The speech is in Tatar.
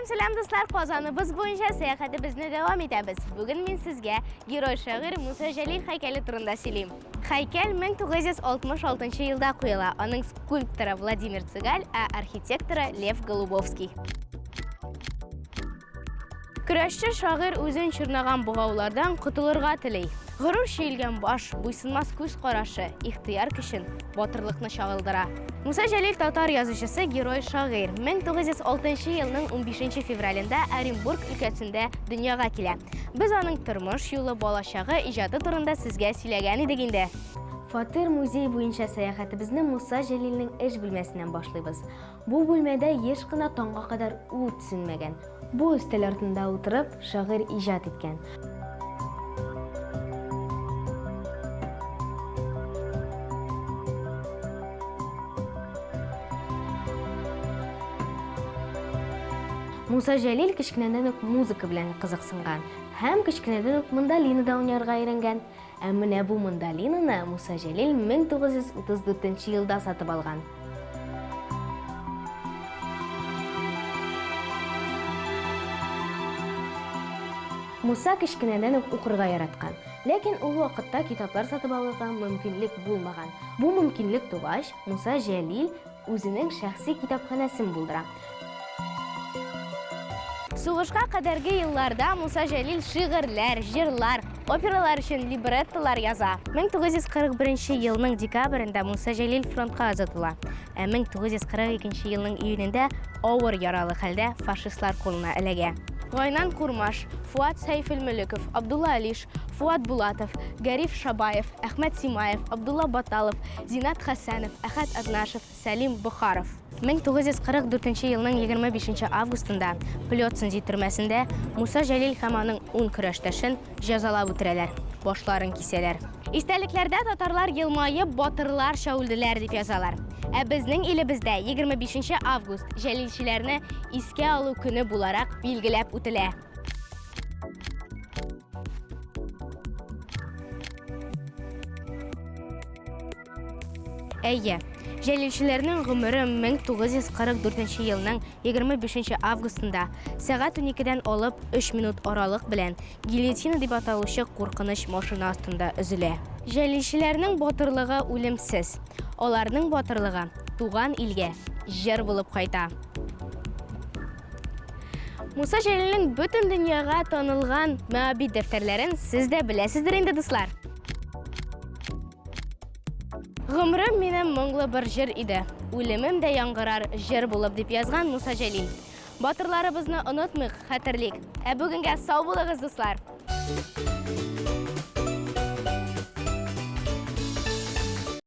Selam dostlar, Qozonimiz bo'yicha sayohatimizni davom etamiz. Bugun men sizga Giroy shoir Musa Jalil haykali turida so'zlayman. Haykal 1966-yilda qo'yilgan. Uning skulptori Vladimir Tsigal, arxitektori Lev Golubovskiy. Kurashchi shoir o'zini chirnagan bug'ovlardan qutulurga tilaydi. G'urur sheyilgan bosh, bo'ysunmas ko'z qarashi, ixtiyor kishin, botirlikni chag'ildira. Musa Jalil Tatar yozuvchisi, giroy shoir 1906-yilning 15-fevralida Orenburg ülkəsində dunyoga keladi. Biz uning turmush yo'li, bo'lajagi, ijodi turida sizga so'ylagan edik endi. Fatir muzey bo'yicha sayohatimizni Musa Jalilning ish bo'lmasidan boshlaymiz. Bu bo'lmada hech qanday tongga qadar u tushunmagan. Bu ustal ortida o'tirib, shoir ijod etgan. Musa Jalil kichkinadan muzika bilan qiziqsingan. Ham kichkinadan mandolinada o'ynarga o'rgangan. Ammo bu mandolinani Musa Jalil 1934-yilda sotib olgan. Musa kichkinadan o'qirga yaratgan. Lekin u vaqtda kitoblar sotib olishga mumkinlik bo'lmagan. Bu mumkinlik tug'ash Musa Jalil o'zining shaxsiy kitobxonasini bo'ldirgan. So'g'ishga qadargi yillarda Musa Jalil shi'rlar, jillar, operalar uchun librettolar yoza. 1941-yilning dekabrida Musa Jalil frontga uzatiladi. 1942-yilning iyunida og'ir yarali holda fashistlar qo'lina ilagan. G'aynan Qurmash, Fuat Sayfulmulikov, Abdulla Alish, Fuat Bulatov, Garif Shabayev, Ahmad Simayev, Abdulla Batalov, Zinat Hasanov, Ahad Adnashev, Salim Bukharov. 1944-yilning 25-avgustida Plyotsin turmasida Musa Jalil Xamaning 10 kurashtashin jazolab o'tiralar, boshlarini kesalar. Esdaliklarda tatarlar yilmayib, botirlar shovuldilar deb yozalar. Bizning elimizda 25-avgust Jalilchilarni esga oluv kuni bo'larak belgilab o'tiladi. Jalilchilarning umri 1944-yilning 25-avgustida soat 12dan olib 3 minut oraliq bilan gilyotina deb ataluvchi qo'rqinish mashina ostida uziladi. Jalilchilarning botirligi o'limsiz. Ularning botirligi tug'an ilga jar bo'lib qayta. Musa Jalilning butun dunyoga tanilgan ma'bid daftarlarini siz da bilasizdir endi do'stlar. G'umrim mening mungli bir jir edi. O'limimda yang'irar jir bo'lib deb yozgan Musa Jalil. Botirlarimizni unutmaylik, xatirlik. Bugunga sog' bo'ling'iz do'stlar.